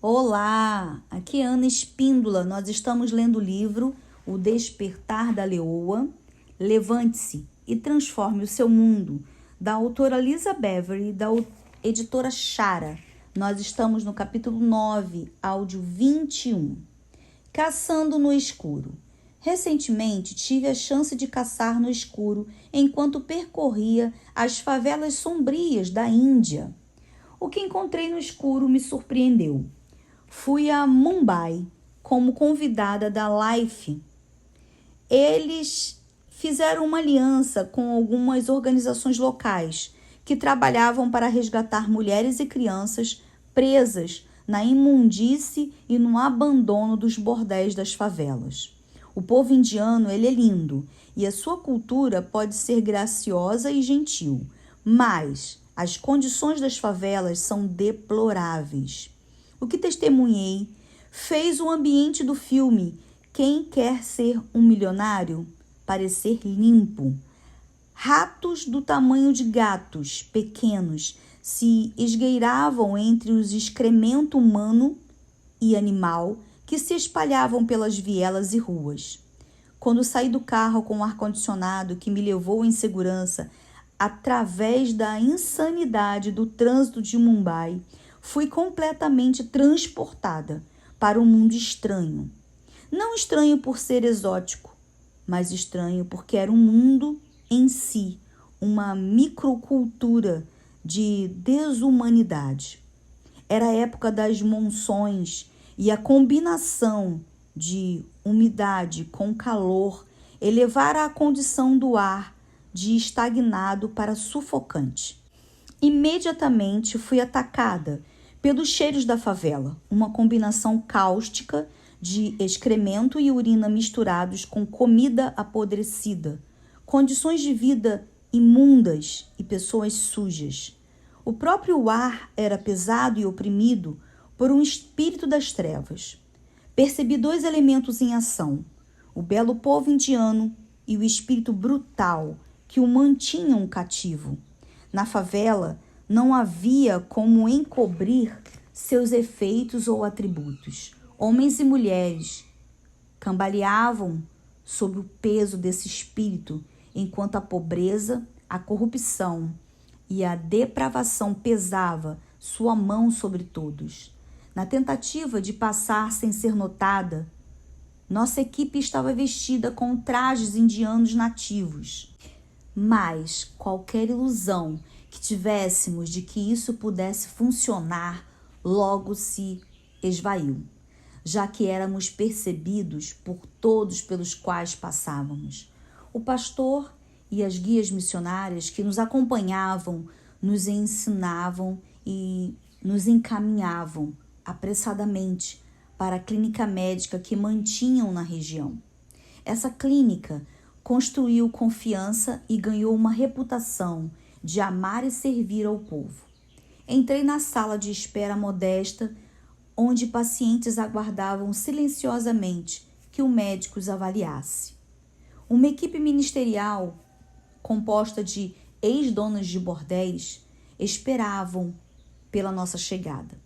Olá, aqui é Ana Espíndola. Nós estamos lendo o livro O Despertar da Leoa. Levante-se e transforme o seu mundo, da autora Lisa Beverly, da editora Chara. Nós estamos no capítulo 9, áudio 21. Caçando no escuro. Recentemente tive a chance de caçar no escuro enquanto percorria as favelas sombrias da Índia. O que encontrei no escuro me surpreendeu. Fui a Mumbai como convidada da Life. Eles fizeram uma aliança com algumas organizações locais que trabalhavam para resgatar mulheres e crianças presas na imundície e no abandono dos bordéis das favelas. O povo indiano, ele é lindo e a sua cultura pode ser graciosa e gentil, mas as condições das favelas são deploráveis. O que testemunhei fez o ambiente do filme Quem Quer Ser um Milionário parecer limpo. Ratos do tamanho de gatos pequenos se esgueiravam entre os excremento humano e animal que se espalhavam pelas vielas e ruas. Quando saí do carro com o ar-condicionado que me levou em segurança através da insanidade do trânsito de Mumbai, fui completamente transportada para um mundo estranho. Não estranho por ser exótico, mas estranho porque era um mundo em si, uma microcultura de desumanidade. Era a época das monções e a combinação de umidade com calor elevara a condição do ar de estagnado para sufocante. Imediatamente fui atacada pelos cheiros da favela, uma combinação cáustica de excremento e urina misturados com comida apodrecida, condições de vida imundas e pessoas sujas. O próprio ar era pesado e oprimido por um espírito das trevas. Percebi dois elementos em ação: o belo povo indiano e o espírito brutal que o mantinham cativo. Na favela, não havia como encobrir seus efeitos ou atributos. Homens e mulheres cambaleavam sob o peso desse espírito, enquanto a pobreza, a corrupção e a depravação pesava sua mão sobre todos. Na tentativa de passar sem ser notada, nossa equipe estava vestida com trajes indianos nativos. Mas qualquer ilusão que tivéssemos de que isso pudesse funcionar logo se esvaiu, já que éramos percebidos por todos pelos quais passávamos. O pastor e as guias missionárias que nos acompanhavam, nos ensinavam e nos encaminhavam apressadamente para a clínica médica que mantinham na região. Essa clínica construiu confiança e ganhou uma reputação de amar e servir ao povo. Entrei na sala de espera modesta, onde pacientes aguardavam silenciosamente que o médico os avaliasse. Uma equipe ministerial, composta de ex-donas de bordéis, esperavam pela nossa chegada.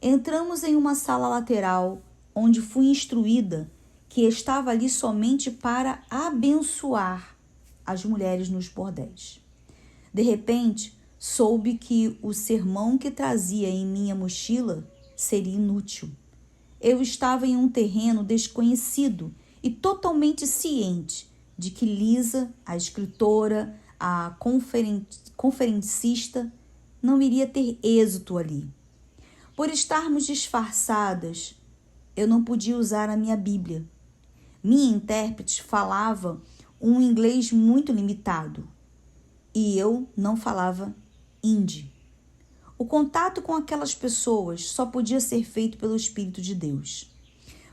Entramos em uma sala lateral, onde fui instruída que estava ali somente para abençoar as mulheres nos bordéis. De repente, soube que o sermão que trazia em minha mochila seria inútil. Eu estava em um terreno desconhecido e totalmente ciente de que Lisa, a escritora, a conferencista, não iria ter êxito ali. Por estarmos disfarçadas, eu não podia usar a minha Bíblia. Minha intérprete falava um inglês muito limitado e eu não falava hindi. O contato com aquelas pessoas só podia ser feito pelo Espírito de Deus.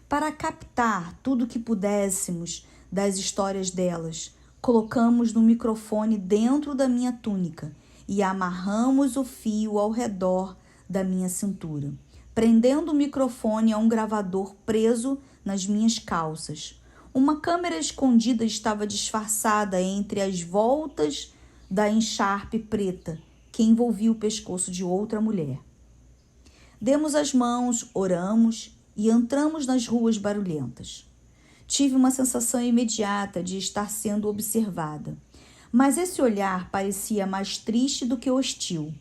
Para captar tudo o que pudéssemos das histórias delas, colocamos no microfone dentro da minha túnica e amarramos o fio ao redor da minha cintura, prendendo o microfone a um gravador preso nas minhas calças. Uma câmera escondida estava disfarçada entre as voltas da encharpe preta que envolvia o pescoço de outra mulher. Demos as mãos, oramos e entramos nas ruas barulhentas. Tive uma sensação imediata de estar sendo observada, mas esse olhar parecia mais triste do que hostil.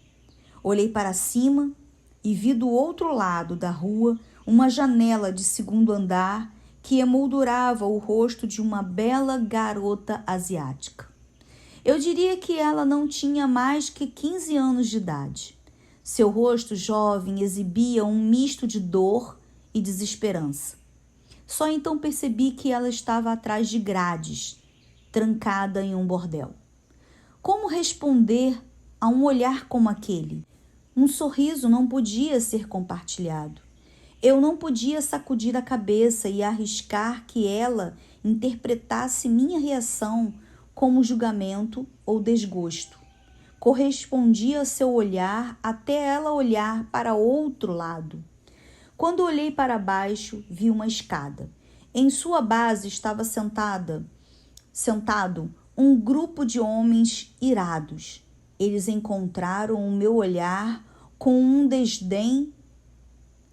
Olhei para cima e vi do outro lado da rua uma janela de segundo andar que emoldurava o rosto de uma bela garota asiática. Eu diria que ela não tinha mais que 15 anos de idade. Seu rosto jovem exibia um misto de dor e desesperança. Só então percebi que ela estava atrás de grades, trancada em um bordel. Como responder a um olhar como aquele? Um sorriso não podia ser compartilhado. Eu não podia sacudir a cabeça e arriscar que ela interpretasse minha reação como julgamento ou desgosto. Correspondia a seu olhar até ela olhar para outro lado. Quando olhei para baixo, vi uma escada. Em sua base estava sentado um grupo de homens irados. Eles encontraram o meu olhar com um desdém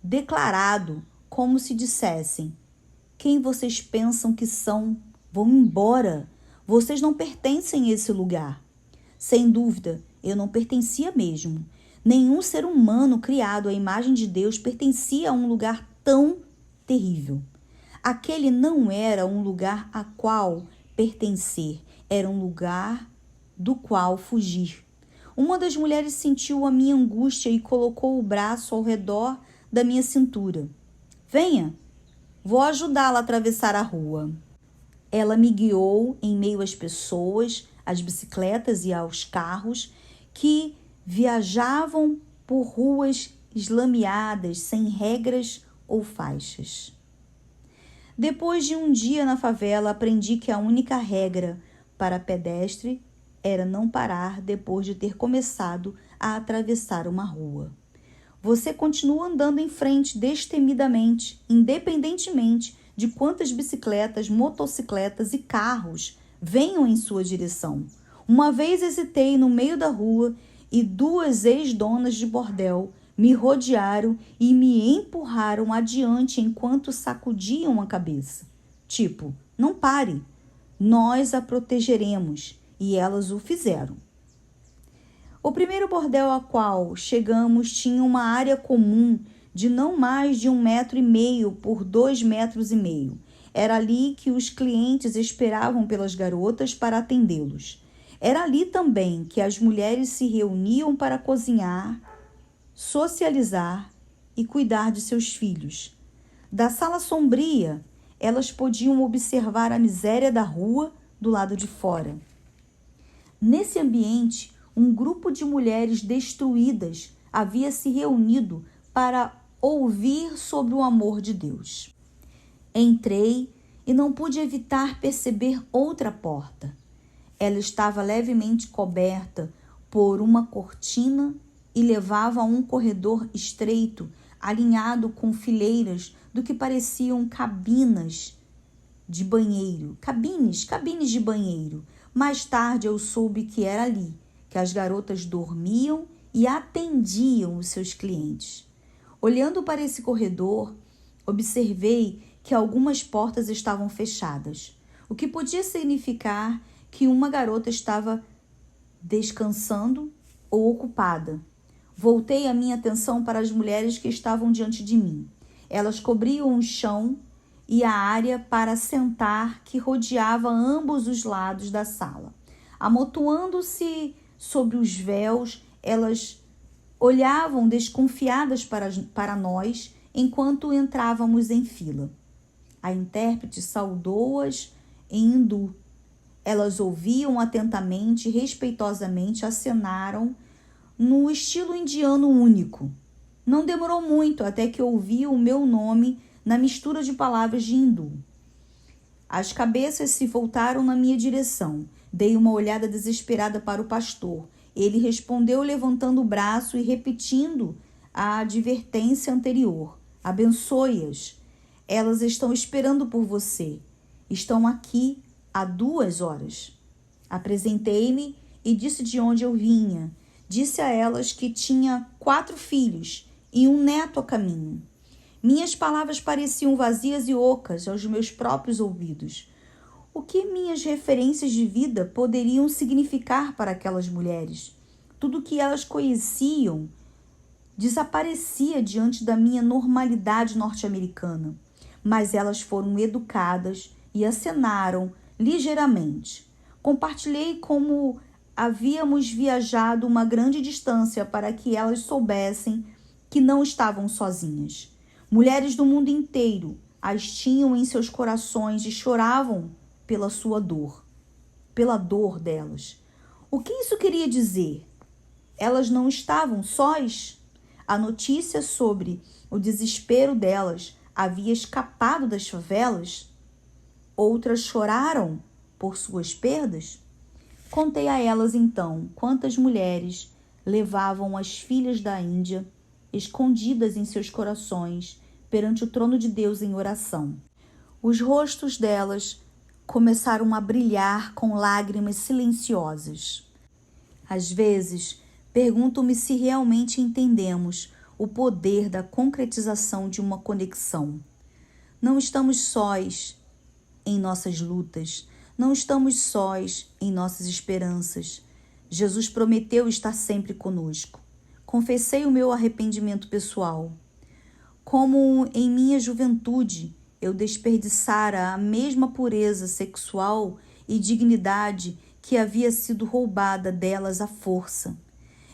declarado, como se dissessem: quem vocês pensam que são? Vão embora. Vocês não pertencem a esse lugar. Sem dúvida, eu não pertencia mesmo. Nenhum ser humano criado à imagem de Deus pertencia a um lugar tão terrível. Aquele não era um lugar a qual pertencer, era um lugar do qual fugir. Uma das mulheres sentiu a minha angústia e colocou o braço ao redor da minha cintura. Venha, vou ajudá-la a atravessar a rua. Ela me guiou em meio às pessoas, às bicicletas e aos carros que viajavam por ruas eslameadas, sem regras ou faixas. Depois de um dia na favela, aprendi que a única regra para pedestre era não parar depois de ter começado a atravessar uma rua. Você continua andando em frente destemidamente, independentemente de quantas bicicletas, motocicletas e carros venham em sua direção. Uma vez hesitei no meio da rua e 2 ex-donas de bordel me rodearam e me empurraram adiante enquanto sacudiam a cabeça. Tipo, não pare, nós a protegeremos. E elas o fizeram. O primeiro bordel a qual chegamos tinha uma área comum de não mais de 1,5 metro por 2,5 metros. Era ali que os clientes esperavam pelas garotas para atendê-los. Era ali também que as mulheres se reuniam para cozinhar, socializar e cuidar de seus filhos. Da sala sombria, elas podiam observar a miséria da rua do lado de fora. Nesse ambiente, um grupo de mulheres destruídas havia se reunido para ouvir sobre o amor de Deus. Entrei e não pude evitar perceber outra porta. Ela estava levemente coberta por uma cortina e levava a um corredor estreito, alinhado com fileiras do que pareciam cabines de banheiro. Cabines de banheiro. Mais tarde eu soube que era ali que as garotas dormiam e atendiam os seus clientes. Olhando para esse corredor, observei que algumas portas estavam fechadas, o que podia significar que uma garota estava descansando ou ocupada. Voltei a minha atenção para as mulheres que estavam diante de mim. Elas cobriam o chão e a área para sentar que rodeava ambos os lados da sala. Amontoando-se sobre os véus, elas olhavam desconfiadas para nós enquanto entrávamos em fila. A intérprete saudou-as em hindu. Elas ouviam atentamente e respeitosamente acenaram no estilo indiano único. Não demorou muito até que ouvi o meu nome na mistura de palavras de hindu. As cabeças se voltaram na minha direção. Dei uma olhada desesperada para o pastor. Ele respondeu levantando o braço e repetindo a advertência anterior. Abençoe-as. Elas estão esperando por você. Estão aqui há 2 horas. Apresentei-me e disse de onde eu vinha. Disse a elas que tinha 4 filhos e um neto a caminho. Minhas palavras pareciam vazias e ocas aos meus próprios ouvidos. O que minhas referências de vida poderiam significar para aquelas mulheres? Tudo o que elas conheciam desaparecia diante da minha normalidade norte-americana, mas elas foram educadas e acenaram ligeiramente. Compartilhei como havíamos viajado uma grande distância para que elas soubessem que não estavam sozinhas. Mulheres do mundo inteiro as tinham em seus corações e choravam pela sua dor, pela dor delas. O que isso queria dizer? Elas não estavam sós? A notícia sobre o desespero delas havia escapado das favelas? Outras choraram por suas perdas? Contei a elas então quantas mulheres levavam as filhas da Índia escondidas em seus corações perante o trono de Deus em oração. Os rostos delas começaram a brilhar com lágrimas silenciosas. Às vezes, pergunto-me se realmente entendemos o poder da concretização de uma conexão. Não estamos sós em nossas lutas, não estamos sós em nossas esperanças. Jesus prometeu estar sempre conosco. Confessei o meu arrependimento pessoal. Como em minha juventude eu desperdiçara a mesma pureza sexual e dignidade que havia sido roubada delas à força.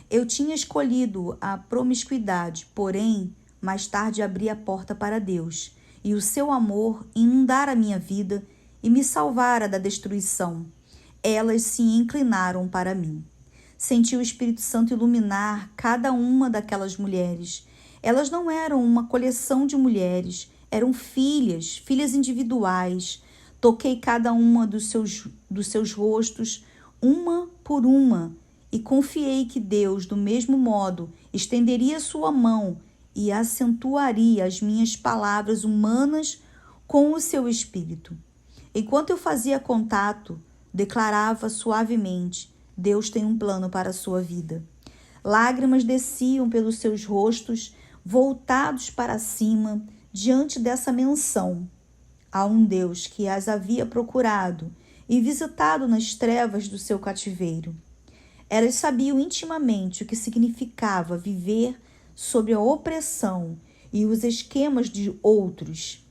Eu tinha escolhido a promiscuidade, porém, mais tarde abri a porta para Deus, e o seu amor inundara a minha vida e me salvara da destruição. Elas se inclinaram para mim. Senti o Espírito Santo iluminar cada uma daquelas mulheres. Elas não eram uma coleção de mulheres, eram filhas individuais. Toquei cada uma dos seus rostos, uma por uma, e confiei que Deus, do mesmo modo, estenderia sua mão e acentuaria as minhas palavras humanas com o seu espírito. Enquanto eu fazia contato, declarava suavemente: Deus tem um plano para a sua vida. Lágrimas desciam pelos seus rostos, voltados para cima, diante dessa menção a um Deus que as havia procurado e visitado nas trevas do seu cativeiro. Elas sabiam intimamente o que significava viver sob a opressão e os esquemas de outros.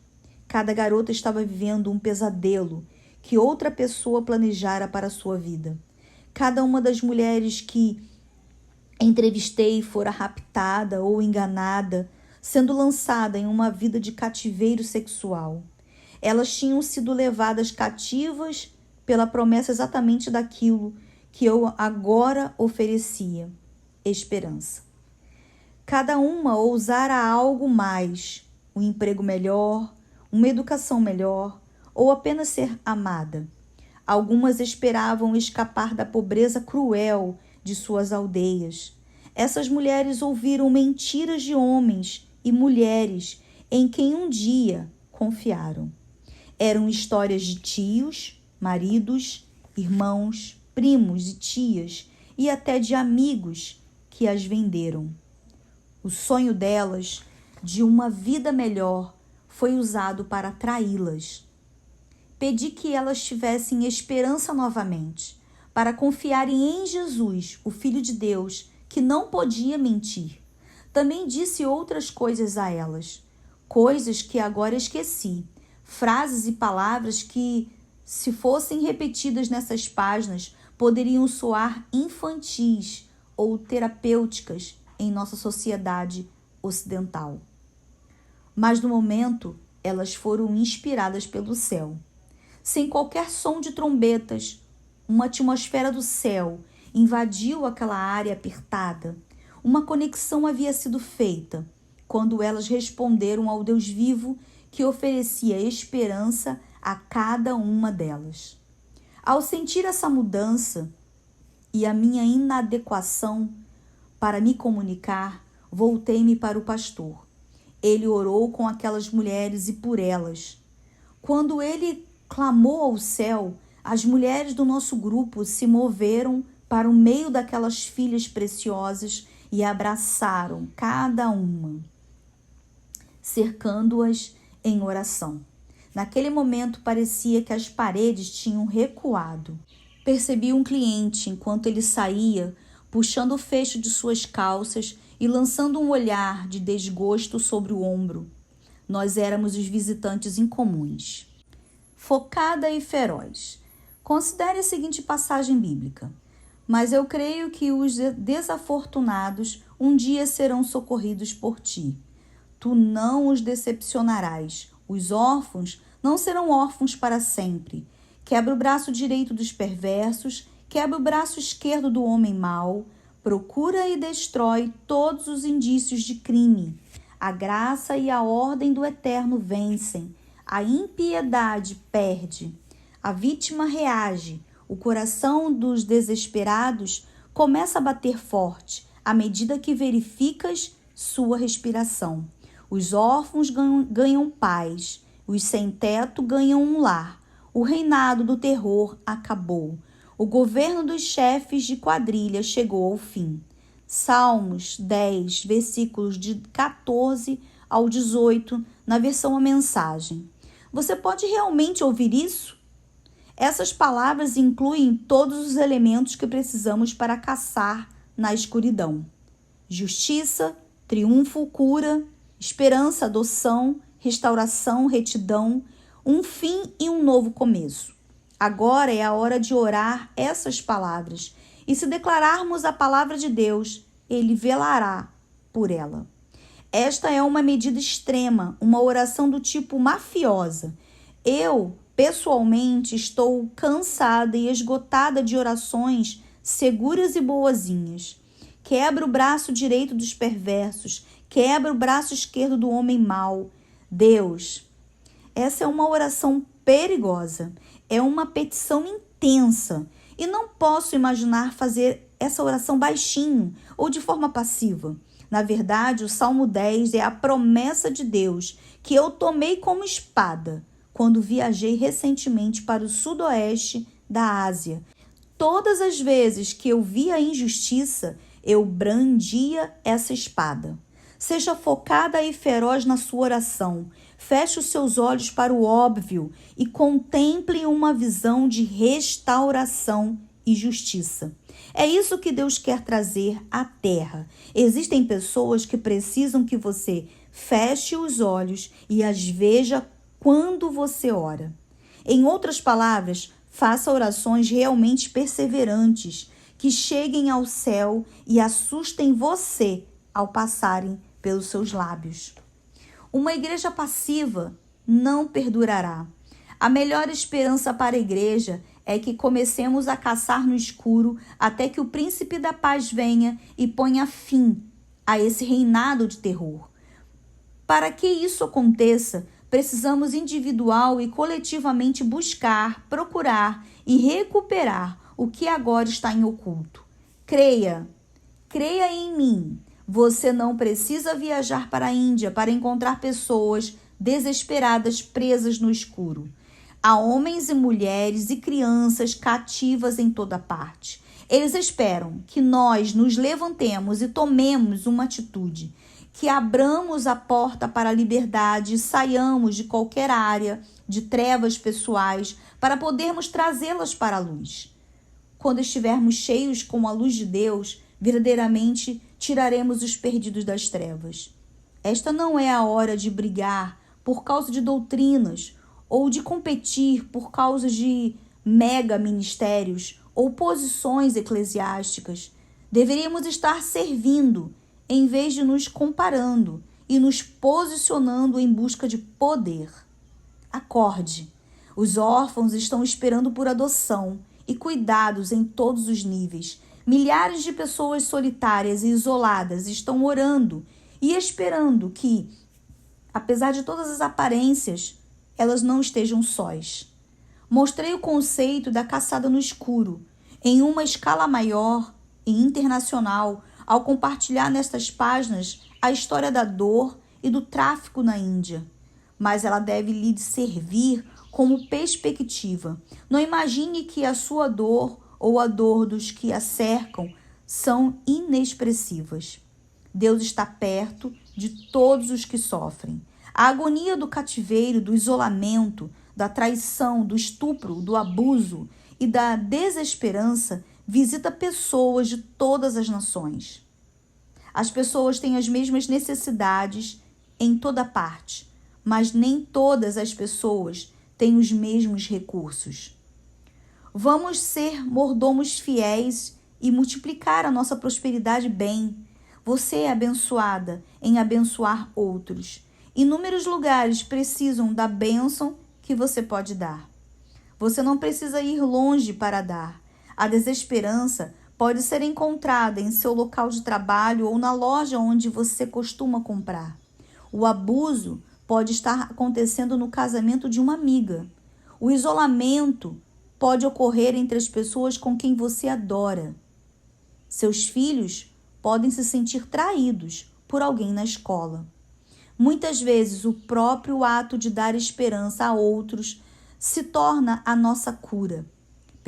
Cada garota estava vivendo um pesadelo que outra pessoa planejara para a sua vida. Cada uma das mulheres que entrevistei fora raptada ou enganada, sendo lançada em uma vida de cativeiro sexual. Elas tinham sido levadas cativas pela promessa exatamente daquilo que eu agora oferecia: esperança. Cada uma ousara algo mais, um emprego melhor, uma educação melhor, ou apenas ser amada. Algumas esperavam escapar da pobreza cruel de suas aldeias. Essas mulheres ouviram mentiras de homens e mulheres em quem um dia confiaram. Eram histórias de tios, maridos, irmãos, primos e tias e até de amigos que as venderam. O sonho delas de uma vida melhor foi usado para traí-las. Pedi que elas tivessem esperança novamente, para confiarem em Jesus, o Filho de Deus, que não podia mentir. Também disse outras coisas a elas, coisas que agora esqueci, frases e palavras que, se fossem repetidas nessas páginas, poderiam soar infantis ou terapêuticas em nossa sociedade ocidental. Mas no momento, elas foram inspiradas pelo céu. Sem qualquer som de trombetas, uma atmosfera do céu invadiu aquela área apertada. Uma conexão havia sido feita quando elas responderam ao Deus vivo que oferecia esperança a cada uma delas. Ao sentir essa mudança e a minha inadequação para me comunicar, voltei-me para o pastor. Ele orou com aquelas mulheres e por elas. Quando ele clamou ao céu, as mulheres do nosso grupo se moveram para o meio daquelas filhas preciosas e abraçaram cada uma, cercando-as em oração. Naquele momento parecia que as paredes tinham recuado. Percebi um cliente enquanto ele saía, puxando o fecho de suas calças e lançando um olhar de desgosto sobre o ombro. Nós éramos os visitantes incomuns. Focada e feroz. Considere a seguinte passagem bíblica. Mas eu creio que os desafortunados um dia serão socorridos por ti. Tu não os decepcionarás. Os órfãos não serão órfãos para sempre. Quebra o braço direito dos perversos, quebra o braço esquerdo do homem mau, procura e destrói todos os indícios de crime. A graça e a ordem do Eterno vencem. A impiedade perde. A vítima reage. O coração dos desesperados começa a bater forte à medida que verificas sua respiração. Os órfãos ganham paz. Os sem-teto ganham um lar. O reinado do terror acabou. O governo dos chefes de quadrilha chegou ao fim. Salmos 10, versículos de 14 ao 18, na versão A Mensagem. Você pode realmente ouvir isso? Essas palavras incluem todos os elementos que precisamos para caçar na escuridão: justiça, triunfo, cura, esperança, adoção, restauração, retidão, um fim e um novo começo. Agora é a hora de orar essas palavras, e se declararmos a palavra de Deus, Ele velará por ela. Esta é uma medida extrema, uma oração do tipo mafiosa. Eu, pessoalmente, estou cansada e esgotada de orações seguras e boazinhas. Quebra o braço direito dos perversos, quebra o braço esquerdo do homem mau. Deus, essa é uma oração perigosa, é uma petição intensa, e não posso imaginar fazer essa oração baixinho ou de forma passiva. Na verdade, o Salmo 10 é a promessa de Deus que eu tomei como espada quando viajei recentemente para o sudoeste da Ásia. Todas as vezes que eu via a injustiça, eu brandia essa espada. Seja focada e feroz na sua oração. Feche os seus olhos para o óbvio e contemple uma visão de restauração e justiça. É isso que Deus quer trazer à terra. Existem pessoas que precisam que você feche os olhos e as veja quando você ora. Em outras palavras, faça orações realmente perseverantes, que cheguem ao céu e assustem você ao passarem pelos seus lábios. Uma igreja passiva não perdurará. A melhor esperança para a igreja é que comecemos a caçar no escuro até que o príncipe da paz venha e ponha fim a esse reinado de terror. Para que isso aconteça, precisamos individual e coletivamente buscar, procurar e recuperar o que agora está em oculto. Creia em mim. Você não precisa viajar para a Índia para encontrar pessoas desesperadas presas no escuro. Há homens e mulheres e crianças cativas em toda parte. Eles esperam que nós nos levantemos e tomemos uma atitude, que abramos a porta para a liberdade e saiamos de qualquer área de trevas pessoais para podermos trazê-las para a luz. Quando estivermos cheios com a luz de Deus, verdadeiramente tiraremos os perdidos das trevas. Esta não é a hora de brigar por causa de doutrinas ou de competir por causa de mega ministérios ou posições eclesiásticas. Deveríamos estar servindo em vez de nos comparando e nos posicionando em busca de poder. Acorde. Os órfãos estão esperando por adoção e cuidados em todos os níveis. Milhares de pessoas solitárias e isoladas estão orando e esperando que, apesar de todas as aparências, elas não estejam sós. Mostrei o conceito da caçada no escuro em uma escala maior e internacional ao compartilhar nestas páginas a história da dor e do tráfico na Índia. Mas ela deve lhe servir como perspectiva. Não imagine que a sua dor ou a dor dos que a cercam são inexpressivas. Deus está perto de todos os que sofrem. A agonia do cativeiro, do isolamento, da traição, do estupro, do abuso e da desesperança visita pessoas de todas as nações. As pessoas têm as mesmas necessidades em toda parte, mas nem todas as pessoas têm os mesmos recursos. Vamos ser mordomos fiéis e multiplicar a nossa prosperidade bem. Você é abençoada em abençoar outros. Inúmeros lugares precisam da bênção que você pode dar. Você não precisa ir longe para dar. A desesperança pode ser encontrada em seu local de trabalho ou na loja onde você costuma comprar. O abuso pode estar acontecendo no casamento de uma amiga. O isolamento pode ocorrer entre as pessoas com quem você adora. Seus filhos podem se sentir traídos por alguém na escola. Muitas vezes, o próprio ato de dar esperança a outros se torna a nossa cura.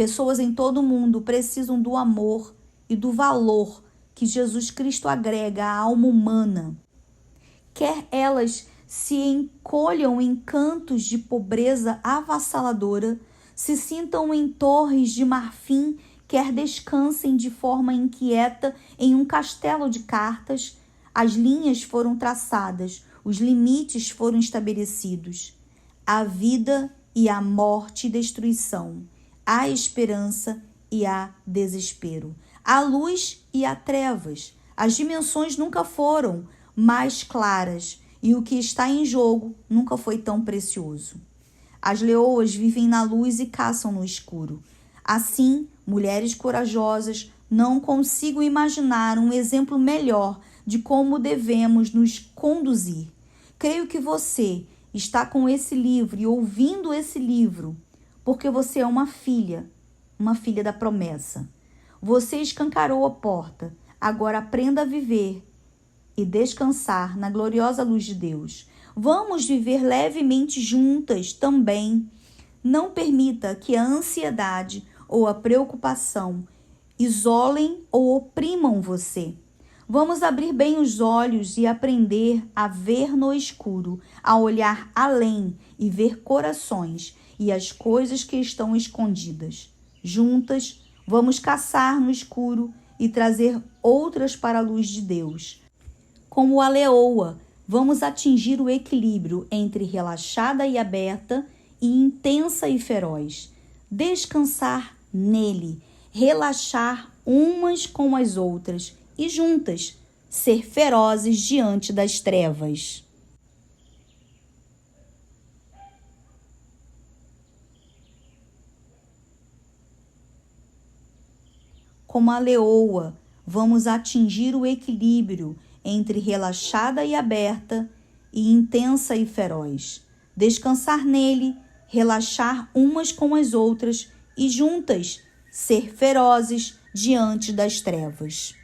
Pessoas em todo o mundo precisam do amor e do valor que Jesus Cristo agrega à alma humana. Quer elas se encolham em cantos de pobreza avassaladora, se sintam em torres de marfim, quer descansem de forma inquieta em um castelo de cartas, as linhas foram traçadas, os limites foram estabelecidos. Há vida e há morte e destruição. Há esperança e há desespero. Há luz e há trevas. As dimensões nunca foram mais claras e o que está em jogo nunca foi tão precioso. As leoas vivem na luz e caçam no escuro. Assim, mulheres corajosas, não consigo imaginar um exemplo melhor de como devemos nos conduzir. Creio que você está com esse livro e ouvindo esse livro porque você é uma filha da promessa. Você escancarou a porta, agora aprenda a viver e descansar na gloriosa luz de Deus. Vamos viver levemente juntas também. Não permita que a ansiedade ou a preocupação isolem ou oprimam você. Vamos abrir bem os olhos e aprender a ver no escuro, a olhar além e ver corações e as coisas que estão escondidas. Juntas, vamos caçar no escuro e trazer outras para a luz de Deus. Como a leoa, vamos atingir o equilíbrio entre relaxada e aberta e intensa e feroz. Descansar nele, relaxar umas com as outras e juntas ser ferozes diante das trevas. Como a leoa, vamos atingir o equilíbrio entre relaxada e aberta e intensa e feroz. Descansar nele, relaxar umas com as outras e juntas ser ferozes diante das trevas.